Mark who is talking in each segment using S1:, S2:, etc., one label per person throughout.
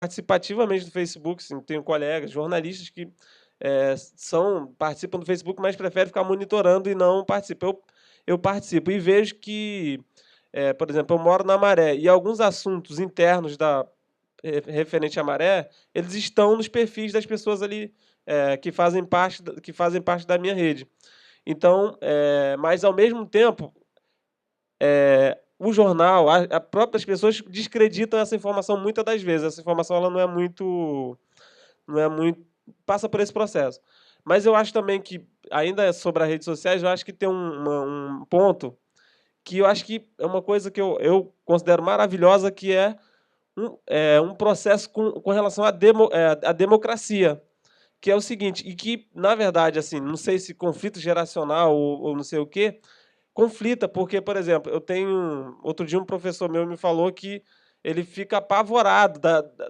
S1: participativamente do Facebook, sim, tenho colegas, jornalistas que participam do Facebook, mas preferem ficar monitorando e não participam. Eu participo e vejo que, por exemplo, eu moro na Maré e alguns assuntos internos referente à Maré, eles estão nos perfis das pessoas ali que fazem parte da minha rede. Então, mas ao mesmo tempo, o jornal, a próprias pessoas descreditam essa informação muitas das vezes. Essa informação ela não é muito, passa por esse processo. Mas eu acho também que, ainda sobre as redes sociais, eu acho que tem um ponto que eu acho que é uma coisa que eu considero maravilhosa, que um processo com relação à democracia, que é o seguinte, e que, na verdade, assim, não sei se conflito geracional ou não sei o quê, conflita, porque, por exemplo, outro dia um professor meu me falou que ele fica apavorado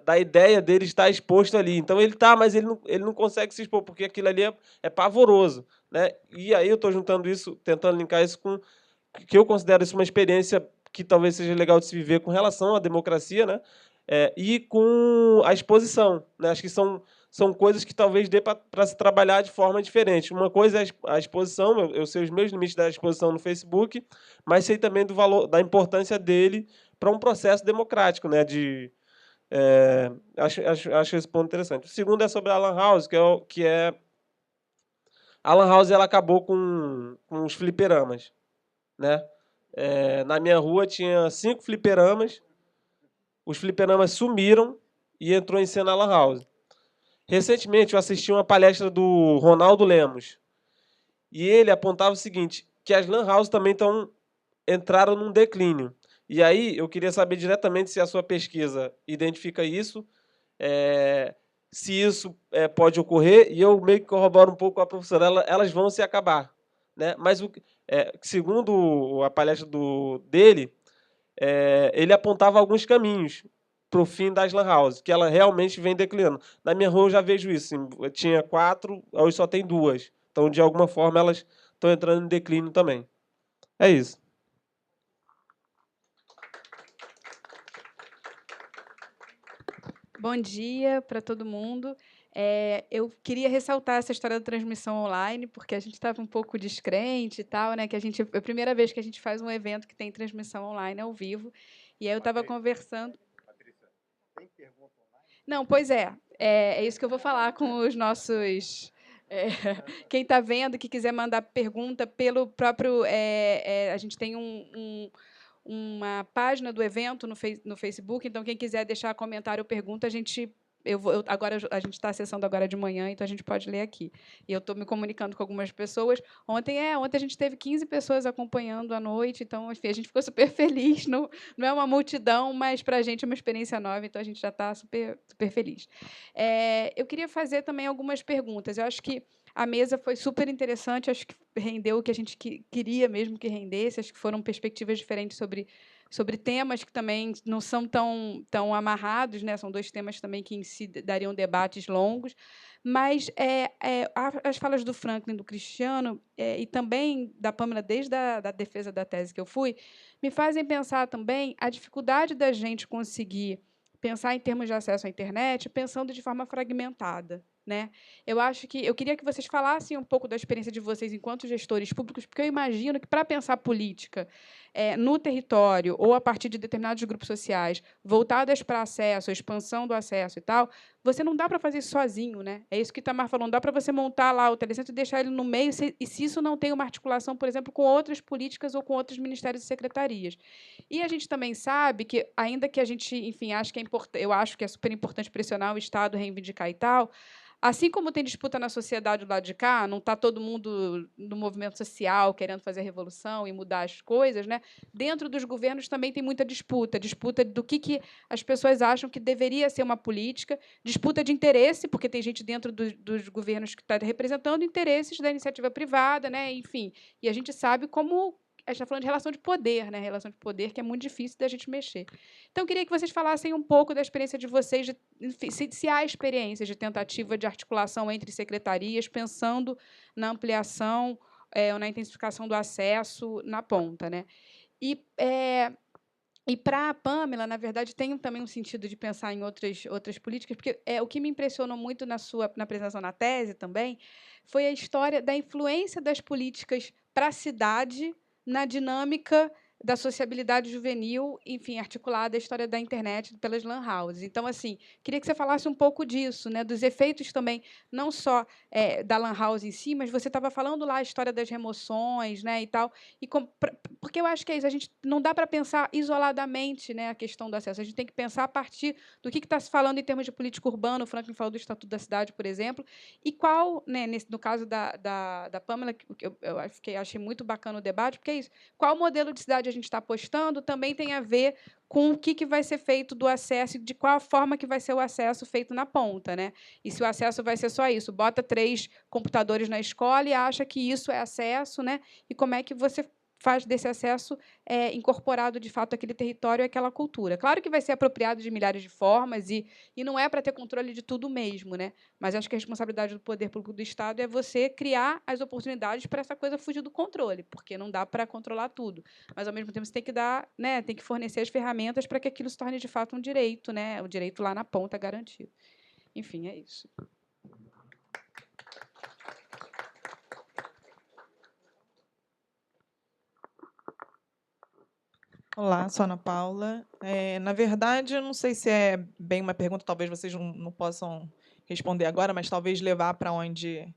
S1: da ideia dele estar exposto ali. Então ele tá, mas ele não consegue se expor, porque aquilo ali é pavoroso, né? E aí eu estou juntando isso, tentando linkar isso com que eu considero isso uma experiência que talvez seja legal de se viver com relação à democracia, né? E com a exposição, né? Acho que são coisas que talvez dê para se trabalhar de forma diferente. Uma coisa é a exposição, eu sei os meus limites da exposição no Facebook, mas sei também do valor, da importância dele para um processo democrático, né? Acho esse ponto interessante. O segundo é sobre a Lan House, a Lan House ela acabou com os fliperamas, né? Na minha rua tinha 5 fliperamas, os fliperamas sumiram e entrou em cena a Lan House. Recentemente eu assisti uma palestra do Ronaldo Lemos e ele apontava o seguinte, que as Lan House também entraram num declínio. E aí eu queria saber diretamente se a sua pesquisa identifica isso, é, se isso pode ocorrer, e eu meio que corroboro um pouco com a professora, elas vão se acabar. Né? Mas, segundo a palestra dele, ele apontava alguns caminhos para o fim das lan houses, que ela realmente vem declinando. Na minha rua eu já vejo isso. Tinha 4, hoje só tem 2. Então, de alguma forma, elas estão entrando em declínio também. É isso.
S2: Bom dia para todo mundo. Eu queria ressaltar essa história da transmissão online, porque a gente estava um pouco descrente e tal, né? É a primeira vez que a gente faz um evento que tem transmissão online ao vivo. E aí eu estava conversando.
S3: Patrícia, tem pergunta online?
S2: Não, pois é isso que eu vou falar com os nossos. é, Quem está vendo, que quiser mandar pergunta pelo próprio. A gente tem uma página do evento no Facebook, então quem quiser deixar comentário ou pergunta, a gente está acessando agora de manhã, então a gente pode ler aqui. E eu estou me comunicando com algumas pessoas. Ontem a gente teve 15 pessoas acompanhando à noite, então enfim, a gente ficou super feliz. Não é uma multidão, mas para a gente é uma experiência nova, então a gente já está super, super feliz. Eu queria fazer também algumas perguntas. Eu acho que a mesa foi super interessante, acho que rendeu o que a gente queria mesmo que rendesse, acho que foram perspectivas diferentes sobre temas que também não são tão amarrados, né? São 2 temas também que em si dariam debates longos, mas as falas do Franklin, do Cristiano, e também da Pâmela, desde da defesa da tese que eu fui, me fazem pensar também a dificuldade da gente conseguir pensar em termos de acesso à internet, pensando de forma fragmentada. Né? Eu queria que vocês falassem um pouco da experiência de vocês enquanto gestores públicos, porque eu imagino que, para pensar política no território ou a partir de determinados grupos sociais, voltadas para acesso, expansão do acesso e tal, você não dá para fazer isso sozinho. Né? É isso que o Itamar falou, não dá para você montar lá o telecentro e deixar ele no meio, e se isso não tem uma articulação, por exemplo, com outras políticas ou com outros ministérios e secretarias. E a gente também sabe que, ainda que a gente, enfim, eu acho que é super importante pressionar o Estado, reivindicar e tal, assim como tem disputa na sociedade do lado de cá, não está todo mundo no movimento social querendo fazer a revolução e mudar as coisas, né? Dentro dos governos também tem muita disputa do que as pessoas acham que deveria ser uma política, disputa de interesse, porque tem gente dentro dos governos que está representando interesses da iniciativa privada, né? Enfim, e a gente sabe como a gente está falando de relação de poder, né? Relação de poder que é muito difícil da gente mexer. Então, eu queria que vocês falassem um pouco da experiência de vocês, enfim, se há experiência de tentativa de articulação entre secretarias, pensando na ampliação ou na intensificação do acesso na ponta. Né? E E para a Pamela, na verdade, tem também um sentido de pensar em outras políticas, porque o que me impressionou muito na apresentação na tese também foi a história da influência das políticas para a cidade na dinâmica da sociabilidade juvenil, enfim, articulada a história da internet pelas lan houses. Então, assim, queria que você falasse um pouco disso, né, dos efeitos também, não só da lan house em si, mas você estava falando lá a história das remoções, né, e tal, porque eu acho que é isso, a gente não dá para pensar isoladamente, né, a questão do acesso, a gente tem que pensar a partir do que está se falando em termos de política urbana, o Franklin falou do Estatuto da Cidade, por exemplo, e qual, né, no caso da Pamela, que eu achei muito bacana o debate, porque é isso, qual modelo de cidade a gente está apostando também tem a ver com o que vai ser feito do acesso e de qual forma que vai ser o acesso feito na ponta, né? E se o acesso vai ser só isso, bota 3 computadores na escola e acha que isso é acesso, né? E como é que você faz desse acesso incorporado, de fato, àquele território e àquela cultura. Claro que vai ser apropriado de milhares de formas e não é para ter controle de tudo mesmo, né? Mas acho que a responsabilidade do poder público do Estado é você criar as oportunidades para essa coisa fugir do controle, porque não dá para controlar tudo. Mas, ao mesmo tempo, você tem que dar, né, tem que fornecer as ferramentas para que aquilo se torne, de fato, um direito, né? O direito lá na ponta garantido. Enfim, é isso.
S4: Olá, sou Ana Paula. Na verdade, eu não sei se é bem uma pergunta, talvez vocês não possam responder agora, mas talvez levar para onde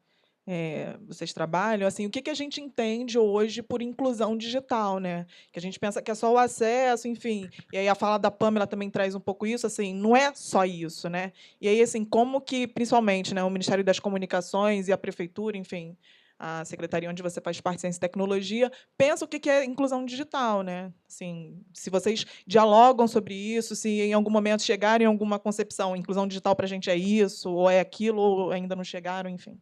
S4: vocês trabalham. Assim, o que a gente entende hoje por inclusão digital, né? Que a gente pensa que é só o acesso, enfim. E aí a fala da Pamela também traz um pouco isso, assim, não é só isso, né? E aí, assim, como que, principalmente, né, o Ministério das Comunicações e a Prefeitura, enfim, a secretaria onde você faz parte de Ciência e Tecnologia, pensa o que é inclusão digital, né? Assim, se vocês dialogam sobre isso, se em algum momento chegarem a alguma concepção, inclusão digital para a gente é isso, ou é aquilo, ou ainda não chegaram, enfim.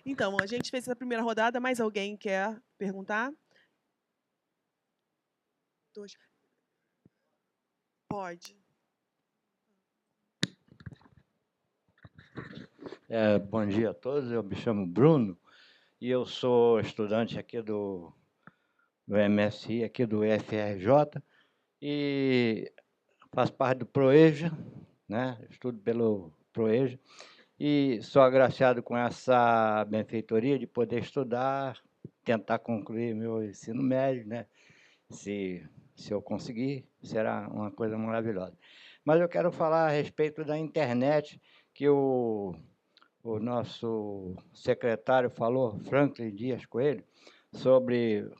S5: Então, a gente fez essa primeira rodada, mais alguém quer perguntar? 2. Pode.
S3: Bom dia a todos, eu me chamo Bruno e eu sou estudante aqui do MSI, aqui do FRJ, e faço parte do PROEJA, né? Estudo pelo PROEJA, e sou agraciado com essa benfeitoria de poder estudar, tentar concluir meu ensino médio, né? Se eu conseguir, será uma coisa maravilhosa. Mas eu quero falar a respeito da internet, que o nosso secretário falou, Franklin Dias Coelho, sobre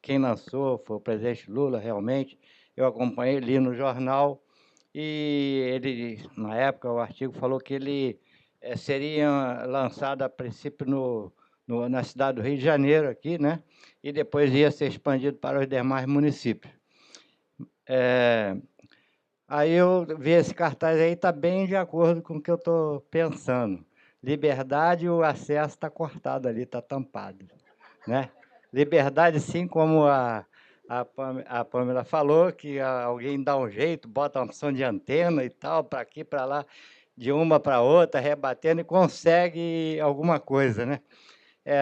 S3: quem lançou foi o presidente Lula, realmente. Eu acompanhei, li no jornal, e ele, na época, o artigo falou que ele seria lançado a princípio na cidade do Rio de Janeiro, aqui, né? E depois ia ser expandido para os demais municípios. Aí eu vi esse cartaz aí, está bem de acordo com o que eu estou pensando. Liberdade, o acesso está cortado ali, está tampado, né? Liberdade, sim, como a Pamela falou, que alguém dá um jeito, bota uma opção de antena e tal, para aqui, para lá, de uma para outra, rebatendo, e consegue alguma coisa, né?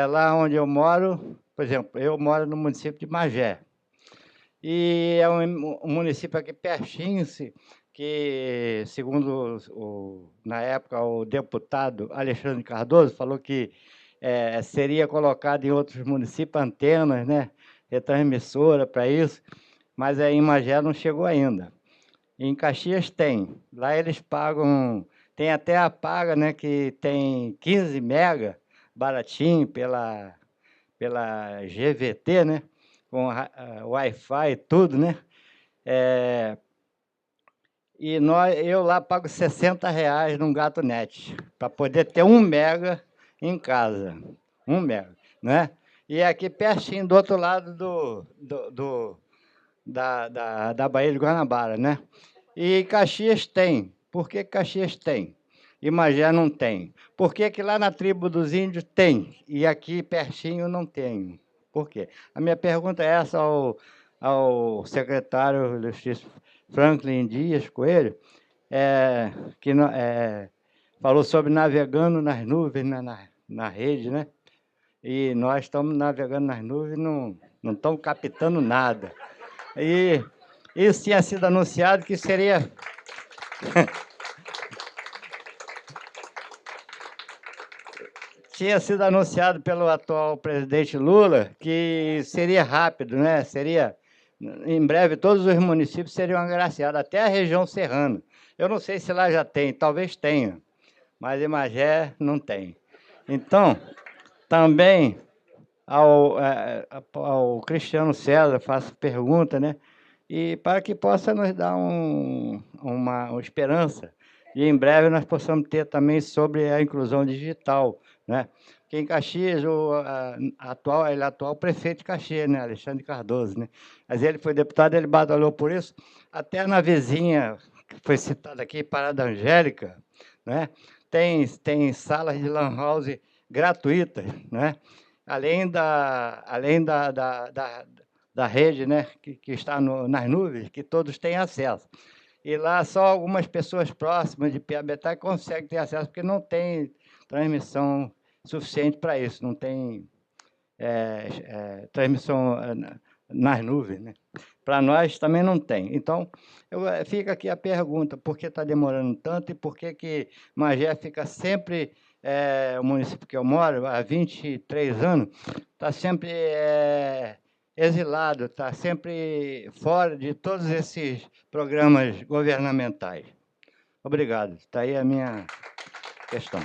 S3: Lá onde eu moro, por exemplo, eu moro no município de Magé, e é um município aqui pertinho, que, segundo, na época, o deputado Alexandre Cardoso falou que seria colocado em outros municípios antenas, né, retransmissora para isso, mas em Magé não chegou ainda. Em Caxias tem. Lá eles pagam, tem até a paga, né, que tem 15 mega, baratinho, pela GVT, né, com Wi-Fi e tudo, né? E eu lá pago R$60 num Gato Net, para poder ter 1 mega em casa. 1 mega, né? E aqui pertinho, do outro lado da Baía de Guanabara, né? E Caxias tem. Por que Caxias tem? E Magé não tem. Por que lá na tribo dos índios tem? E aqui pertinho não tem? Por quê? A minha pergunta é essa ao secretário de Justiça Franklin Dias Coelho, falou sobre navegando nas nuvens, na rede, né? E nós estamos navegando nas nuvens, não estamos captando nada. E isso tinha sido anunciado que seria... Tinha sido anunciado pelo atual presidente Lula que seria rápido, né? Seria, em breve, todos os municípios seriam agraciados, até a região serrana. Eu não sei se lá já tem, talvez tenha, mas em Magé não tem. Então, também ao Cristiano César faço pergunta, né? E para que possa nos dar uma esperança. E em breve nós possamos ter também sobre a inclusão digital, né? Porque em Caxias, ele é atual prefeito de Caxias, né? Alexandre Cardoso, né? Mas ele foi deputado, ele batalhou por isso. Até na vizinha, que foi citada aqui, Parada Angélica, né? Tem salas de lan house gratuitas, né? Além da rede, né, que está nas nuvens, que todos têm acesso. E lá só algumas pessoas próximas de Piabetá conseguem ter acesso, porque não tem transmissão suficiente para isso, não tem transmissão nas nuvens, né? Para nós também não tem. Então, fica aqui a pergunta, por que está demorando tanto e por que Magé fica sempre, o município que eu moro, há 23 anos, está sempre exilado, está sempre fora de todos esses programas governamentais. Obrigado. Está aí a minha questão.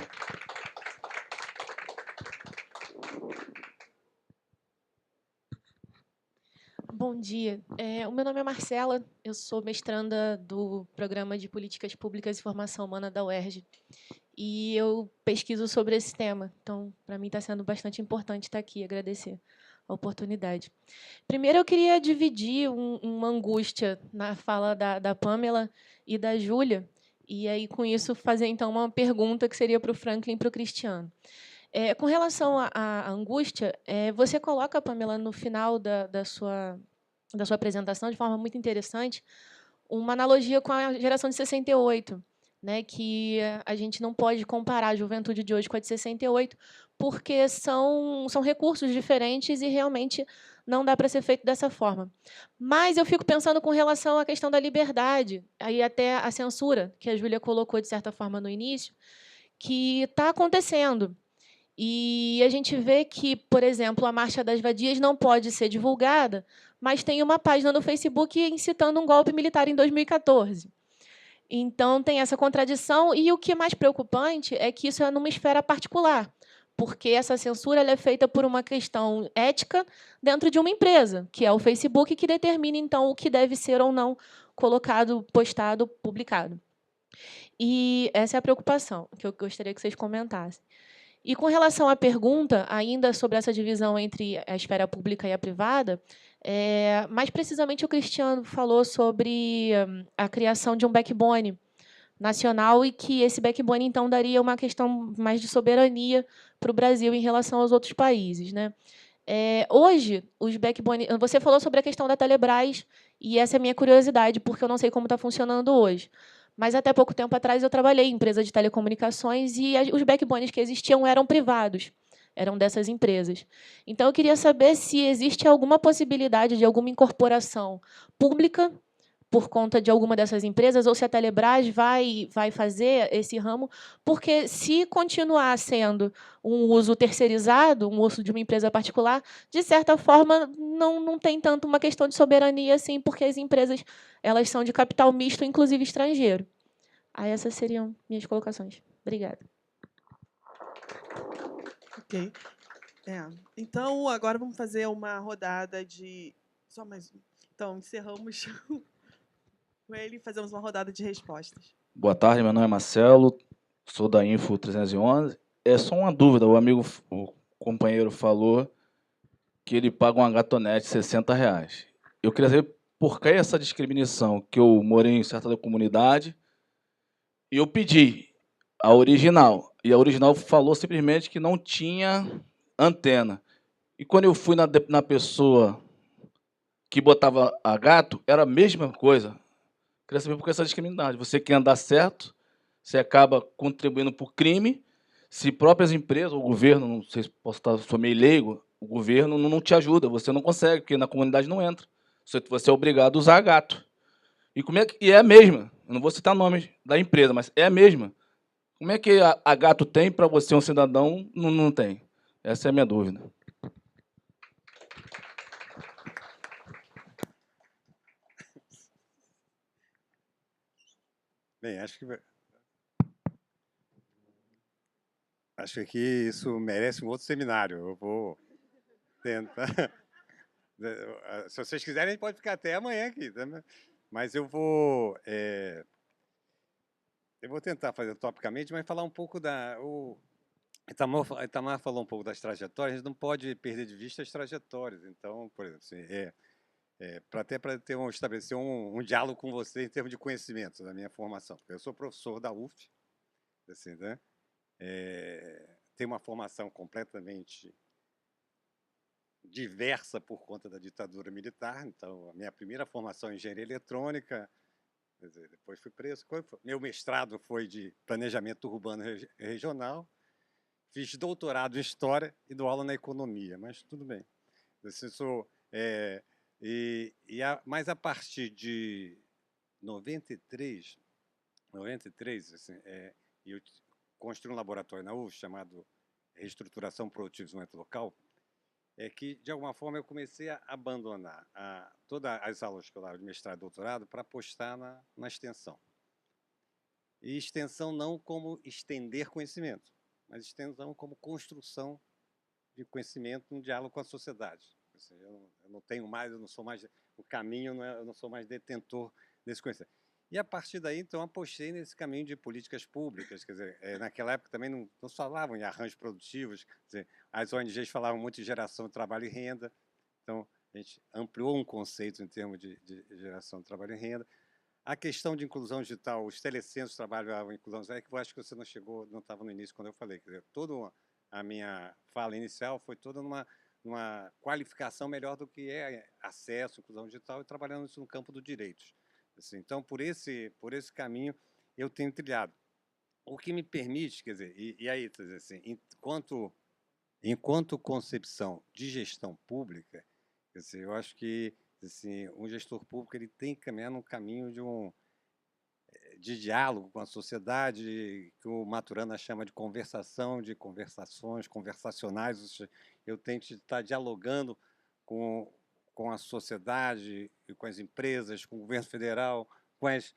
S6: Bom dia. O meu nome é Marcela, eu sou mestranda do Programa de Políticas Públicas e Formação Humana da UERJ. E eu pesquiso sobre esse tema. Então, para mim, está sendo bastante importante estar aqui, agradecer a oportunidade. Primeiro, eu queria dividir uma angústia na fala da Pamela e da Júlia, e aí, com isso, fazer, então, uma pergunta que seria para o Franklin e para o Cristiano. Com relação à angústia, você coloca, Pamela, no final da sua apresentação, de forma muito interessante, uma analogia com a geração de 68, né, que a gente não pode comparar a juventude de hoje com a de 68, porque são recursos diferentes e realmente não dá para ser feito dessa forma. Mas eu fico pensando com relação à questão da liberdade, aí até a censura, que a Júlia colocou, de certa forma, no início, que está acontecendo. E a gente vê que, por exemplo, a Marcha das Vadias não pode ser divulgada, mas tem uma página no Facebook incitando um golpe militar em 2014. Então, tem essa contradição, e o que é mais preocupante é que isso é numa esfera particular, porque essa censura ela é feita por uma questão ética dentro de uma empresa, que é o Facebook, que determina, então, o que deve ser ou não colocado, postado, publicado. E essa é a preocupação que eu gostaria que vocês comentassem. E com relação à pergunta, ainda sobre essa divisão entre a esfera pública e a privada, mais precisamente o Cristiano falou sobre a criação de um backbone nacional e que esse backbone, então, daria uma questão mais de soberania para o Brasil em relação aos outros países, né? Hoje, os backbone... Você falou sobre a questão da Telebrás, e essa é a minha curiosidade, porque eu não sei como está funcionando hoje. Mas, até pouco tempo atrás, eu trabalhei em empresa de telecomunicações e os backbones que existiam eram privados, eram dessas empresas. Então, eu queria saber se existe alguma possibilidade de alguma incorporação pública por conta de alguma dessas empresas, ou se a Telebrás vai fazer esse ramo, porque se continuar sendo um uso terceirizado, um uso de uma empresa particular, de certa forma, não tem tanto uma questão de soberania assim, porque as empresas elas são de capital misto, inclusive estrangeiro. Aí essas seriam minhas colocações. Obrigada.
S5: Ok. Então, agora vamos fazer uma rodada de... Só mais um. Então, encerramos com ele e fazemos uma rodada de respostas.
S7: Boa tarde, meu nome é Marcelo, sou da Info 311. É só uma dúvida, o companheiro falou que ele paga uma gatonete de R$60. Eu queria saber por que essa discriminação, que eu morei em certa comunidade e eu pedi a original, e a original falou simplesmente que não tinha antena. E quando eu fui na pessoa que botava a gato, era a mesma coisa. Queria saber por que essa discriminação. Você quer andar certo, você acaba contribuindo para o crime. Se próprias empresas, o governo, não sei se posso estar, sou meio leigo, o governo não te ajuda, você não consegue, porque na comunidade não entra. Você é obrigado a usar a gato. E é a mesma, eu não vou citar nomes da empresa, mas é a mesma. Como é que a gato tem para você, um cidadão, não tem? Essa é a minha dúvida.
S8: Bem, acho que isso merece um outro seminário. Eu vou tentar. Se vocês quiserem, a gente pode ficar até amanhã aqui. Tá? Mas eu vou tentar fazer topicamente, mas falar um pouco o Itamar falou um pouco das trajetórias. A gente não pode perder de vista as trajetórias. Então, por exemplo, assim, até para estabelecer um diálogo com você em termos de conhecimento da minha formação. Eu sou professor da UF, assim, né? Tenho uma formação completamente diversa por conta da ditadura militar. Então, a minha primeira formação é em engenharia eletrônica, depois fui preso. Meu mestrado foi de planejamento urbano regional. Fiz doutorado em história e dou aula na economia, mas tudo bem. Mas a partir de 93, assim, eu construí um laboratório na UF chamado Reestruturação Produtiva e Desenvolvimento Local, que, de alguma forma, eu comecei a abandonar todas as aulas que eu dava de mestrado e doutorado para apostar na extensão. E extensão não como estender conhecimento, mas extensão como construção de conhecimento no diálogo com a sociedade. Eu não tenho mais, eu não sou mais o caminho, eu não sou mais detentor desse conhecimento. E, a partir daí, então, apostei nesse caminho de políticas públicas. Quer dizer, naquela época também não falavam em arranjos produtivos, quer dizer, as ONGs falavam muito de geração de trabalho e renda, então a gente ampliou um conceito em termos de geração de trabalho e renda. A questão de inclusão digital, os telecentros trabalhavam em inclusão digital, que eu acho que você não estava no início quando eu falei. Quer dizer, toda a minha fala inicial foi toda numa qualificação melhor do que é acesso, inclusão digital, e trabalhando isso no campo dos direitos. Assim, então, por esse caminho, eu tenho trilhado. O que me permite, quer dizer, e aí, quer dizer, assim, enquanto concepção de gestão pública, quer dizer, eu acho que assim, um gestor público ele tem que caminhar num caminho de diálogo com a sociedade, que o Maturana chama de conversação, de conversações, conversacionais. Eu tento estar dialogando com a sociedade, com as empresas, com o governo federal, com as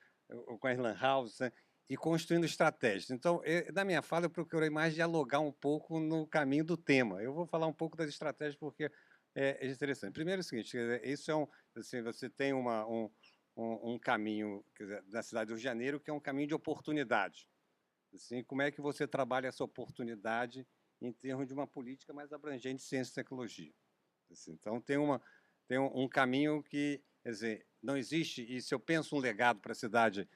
S8: lan houses, né? E construindo estratégias. Então, na minha fala, eu procurei mais dialogar um pouco no caminho do tema. Eu vou falar um pouco das estratégias, porque é interessante. Primeiro é o seguinte, isso assim, você tem um caminho, quer dizer, da cidade do Rio de Janeiro, que é um caminho de oportunidade. Assim, como é que você trabalha essa oportunidade em termos de uma política mais abrangente de ciência e tecnologia? Assim, então, tem um caminho que, quer dizer, não existe, e se eu penso um legado para a cidade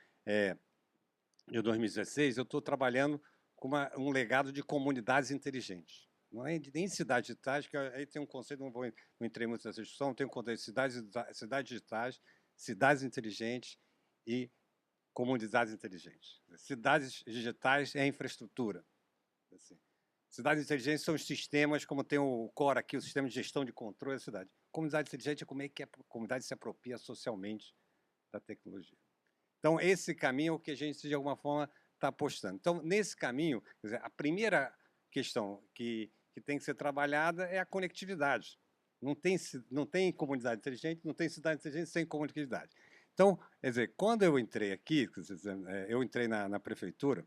S8: de 2016, eu estou trabalhando com um legado de comunidades inteligentes. Não é nem cidades digitais, que aí tem um conceito, não entrei muito nessa discussão, tem um conceito de cidades digitais, cidades inteligentes e comunidades inteligentes. Cidades digitais é a infraestrutura. Assim. Cidades inteligentes são os sistemas, como tem o Core aqui, o sistema de gestão de controle da cidade. Comunidade inteligente é como é que a comunidade se apropria socialmente da tecnologia. Então, esse caminho é o que a gente, de alguma forma, está apostando. Então, nesse caminho, quer dizer, a primeira questão que tem que ser trabalhada é a conectividade. Não tem comunidade inteligente, não tem cidade inteligente sem conectividade. Então, quer dizer, quando eu entrei aqui, eu entrei na prefeitura,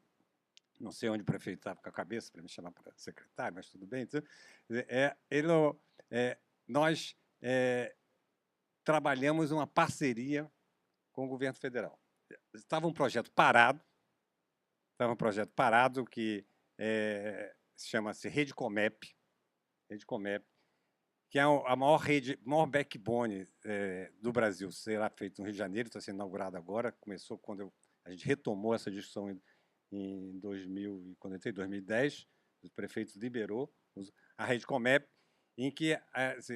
S8: não sei onde o prefeito estava com a cabeça para me chamar para secretário, mas tudo bem. Então, nós trabalhamos uma parceria com o governo federal. Estava um projeto parado, que chama-se Rede Comep, que é a maior backbone do Brasil. Será feito no Rio de Janeiro, está sendo inaugurado agora. Começou quando a gente retomou essa discussão em 2010, o prefeito liberou a Rede Comep, em que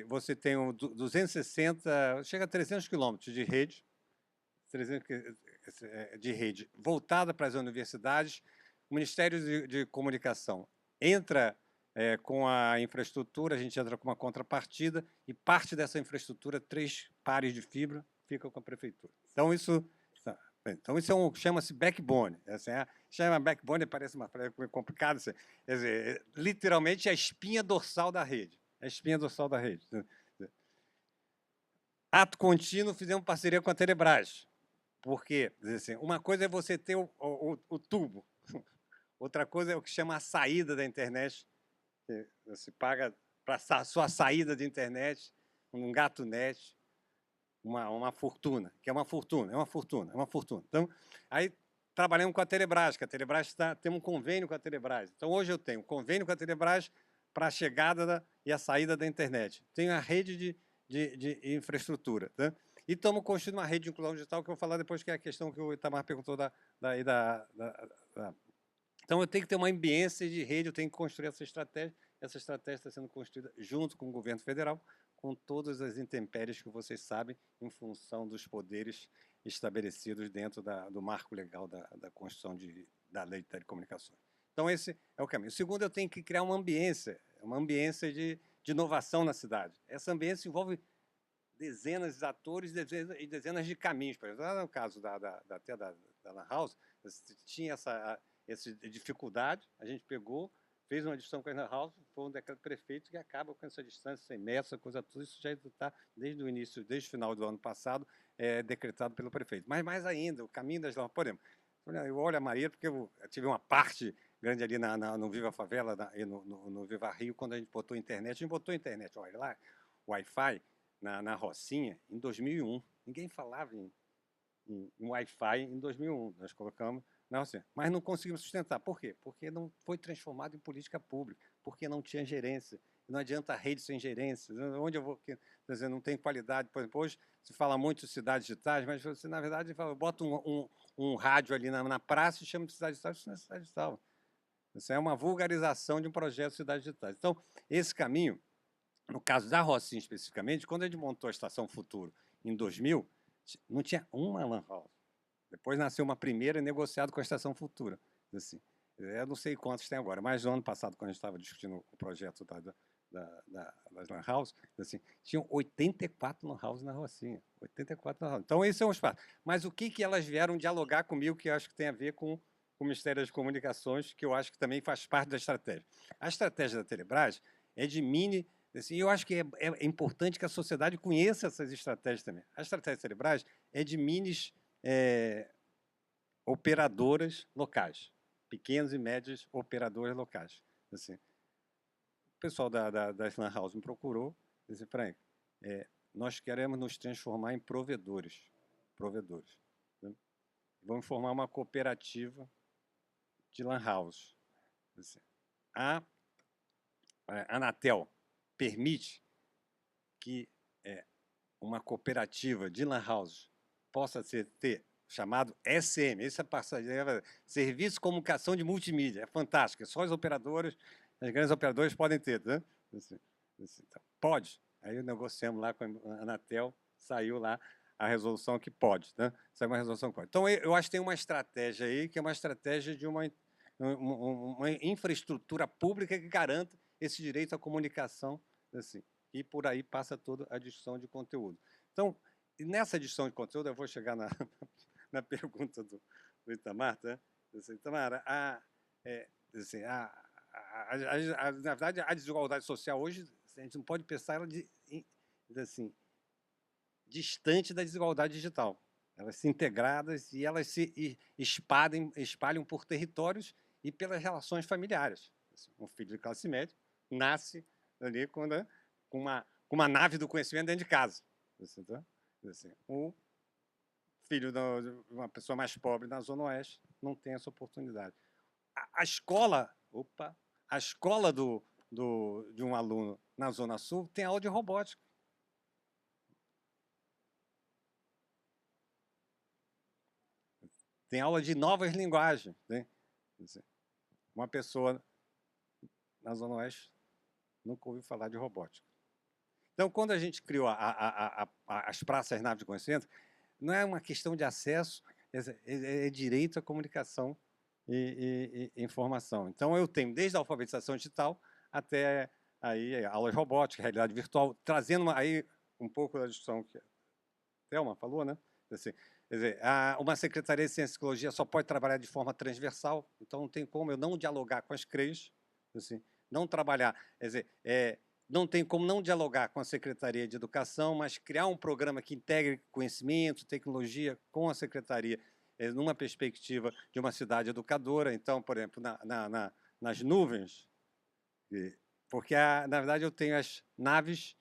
S8: você tem 260, chega a 300 quilômetros de rede, de rede voltada para as universidades. O Ministério de Comunicação entra com a infraestrutura, a gente entra com uma contrapartida, e parte dessa infraestrutura, 3 pares de fibra, fica com a prefeitura. Então, isso chama-se backbone. Chama backbone, parece uma frase complicada. Quer dizer, literalmente, é a espinha dorsal da rede. É a espinha dorsal da rede. Ato contínuo, fizemos parceria com a Telebrás. Porque, assim, uma coisa é você ter o tubo, outra coisa é o que chama a saída da internet. Você paga para a sua saída de internet, um gato-net, uma fortuna, que é uma fortuna. Então, aí trabalhamos com a Telebrás, que a Telebrás tem um convênio com a Telebrás. Então, hoje eu tenho um convênio com a Telebrás para a chegada e a saída da internet. Tenho a rede de infraestrutura. Tá? E estamos construindo uma rede de inclusão digital, que eu vou falar depois, que é a questão que o Itamar perguntou Então, eu tenho que ter uma ambiência de rede, eu tenho que construir essa estratégia. Essa estratégia está sendo construída junto com o governo federal, com todas as intempéries que vocês sabem, em função dos poderes estabelecidos dentro do marco legal da Constituição da Lei de Telecomunicações. Então, esse é o caminho. O segundo, eu tenho que criar uma ambiência de inovação na cidade. Essa ambiência envolve dezenas de atores e dezenas de caminhos. Por exemplo, no caso da Lan House, tinha essa dificuldade, a gente pegou, fez uma discussão com a Lan House, foi um decreto prefeito que acaba com essa distância, sem messa, coisa toda. Isso já está desde o início, desde o final do ano passado, decretado pelo prefeito. Mas mais ainda, o caminho das Lan House, por exemplo, eu olho a Maria porque eu tive uma parte grande ali no Viva Favela e no Viva Rio, quando a gente botou internet. A gente botou internet, olha lá, Wi-Fi, na Rocinha, em 2001. Ninguém falava em Wi-Fi em 2001. Nós colocamos na Rocinha. Mas não conseguimos sustentar. Por quê? Porque não foi transformado em política pública, porque não tinha gerência. Não adianta a rede sem gerência. Onde eu vou... Quer dizer, não tem qualidade. Por exemplo, hoje se fala muito de cidades digitais, mas você, na verdade, bota um rádio ali na praça e chama de cidade digital. Isso não é cidade digital. Isso é uma vulgarização de um projeto de cidades digitais. Então, esse caminho, no caso da Rocinha especificamente, quando a gente montou a Estação Futuro em 2000, não tinha uma Lan House. Depois nasceu uma primeira negociada com a Estação Futura. Assim, eu não sei quantos tem agora, mas no ano passado, quando a gente estava discutindo o projeto das Lan House, assim, tinham 84 Lan House na Rocinha. 84 Lan House. Então, esse é um espaço. Mas o que elas vieram dialogar comigo, que eu acho que tem a ver com o Ministério das Comunicações, que eu acho que também faz parte da estratégia. A estratégia da Telebrás é de mini... Assim, eu acho que é importante que a sociedade conheça essas estratégias também. A estratégia da Telebrás é de minis operadoras locais, pequenos e médios operadores locais. Assim, o pessoal das Lan House me procurou e disse, Frank, nós queremos nos transformar em provedores. Né? Vamos formar uma cooperativa de Lan House. Assim, a Anatel permite que uma cooperativa de Lan House possa ter chamado SM, essa parceria, Serviço de Comunicação de Multimídia, é fantástico, só as grandes operadoras podem ter, né? Então, pode. Aí negociamos lá com a Anatel, saiu lá a resolução que pode, né? Saiu uma resolução que pode. Então, eu acho que tem uma estratégia aí, que é uma estratégia de uma infraestrutura pública que garanta esse direito à comunicação, assim, e por aí passa toda a discussão de conteúdo. Então, nessa discussão de conteúdo, eu vou chegar na pergunta do Itamar, tá? Assim, Itamar, na verdade, a desigualdade social hoje, a gente não pode pensar ela distante da desigualdade digital. Elas se integradas e elas se espalham por territórios e pelas relações familiares. Um filho de classe média nasce ali com uma nave do conhecimento dentro de casa. Um filho de uma pessoa mais pobre na Zona Oeste não tem essa oportunidade. A escola de um aluno na Zona Sul tem aula de robótica. Tem aula de novas linguagens. Né? Uma pessoa na Zona Oeste nunca ouviu falar de robótica. Então, quando a gente criou as praças naves de conhecimento, não é uma questão de acesso, é direito à comunicação e informação. Então, eu tenho desde a alfabetização digital até aí aulas robóticas, realidade virtual, trazendo aí um pouco da discussão que a Thelma falou, né? Assim, quer dizer, uma Secretaria de Ciência e Tecnologia só pode trabalhar de forma transversal, então não tem como eu não dialogar com as CREs, assim, não trabalhar, quer dizer, não tem como não dialogar com a Secretaria de Educação, mas criar um programa que integre conhecimento, tecnologia com a Secretaria, numa perspectiva de uma cidade educadora. Então, por exemplo, nas nuvens, porque, na verdade, eu tenho as naves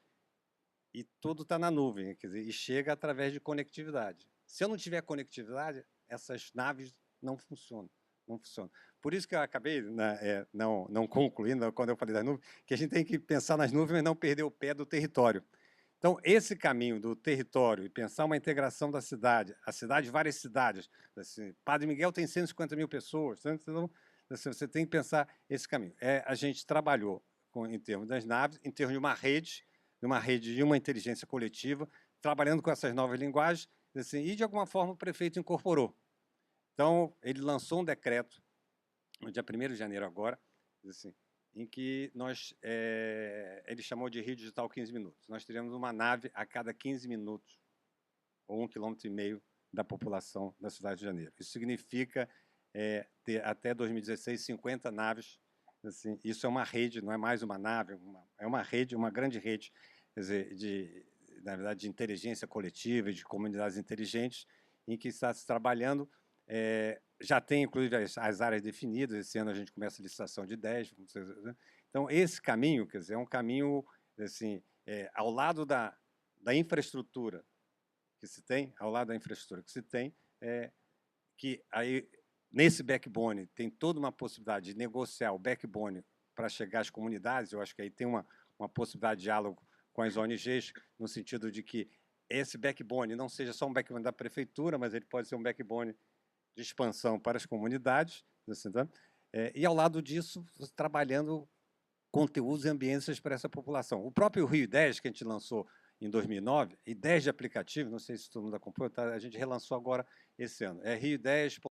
S8: e tudo está na nuvem, quer dizer, e chega através de conectividade. Se eu não tiver conectividade, essas naves não funcionam. Não funciona. Por isso que eu acabei não concluindo, quando eu falei das nuvens, que a gente tem que pensar nas nuvens, mas não perder o pé do território. Então, esse caminho do território e pensar uma integração da cidade, a cidade, várias cidades. Assim, Padre Miguel tem 150 mil pessoas, então você tem que pensar esse caminho. A gente trabalhou em termos das naves, em termos de uma rede de uma inteligência coletiva, trabalhando com essas novas linguagens, assim, e, de alguma forma, o prefeito incorporou. Então, ele lançou um decreto, no dia 1º de janeiro agora, assim, em que ele chamou de Rio Digital 15 minutos. Nós teremos uma nave a cada 15 minutos, ou 1,5 km da população da cidade de Janeiro. Isso significa ter, até 2016, 50 naves. Assim, isso é uma rede, não é mais uma nave, é uma rede, uma grande rede, quer dizer, na verdade, de inteligência coletiva e de comunidades inteligentes, em que está se trabalhando. Já tem, inclusive, as áreas definidas. Esse ano a gente começa a licitação de 10. Então, esse caminho, quer dizer, é um caminho, assim, ao lado da infraestrutura que se tem, que aí, nesse backbone, tem toda uma possibilidade de negociar o backbone para chegar às comunidades. Eu acho que aí tem uma possibilidade de diálogo com as ONGs, no sentido de que esse backbone não seja só um backbone da prefeitura, mas ele pode ser um backbone de expansão para as comunidades, assim, tá? E, ao lado disso, trabalhando conteúdos e ambiências para essa população. O próprio Rio 10, que a gente lançou em 2009, e 10 de aplicativo, não sei se todo mundo acompanhou, a gente relançou agora esse ano. Rio 10.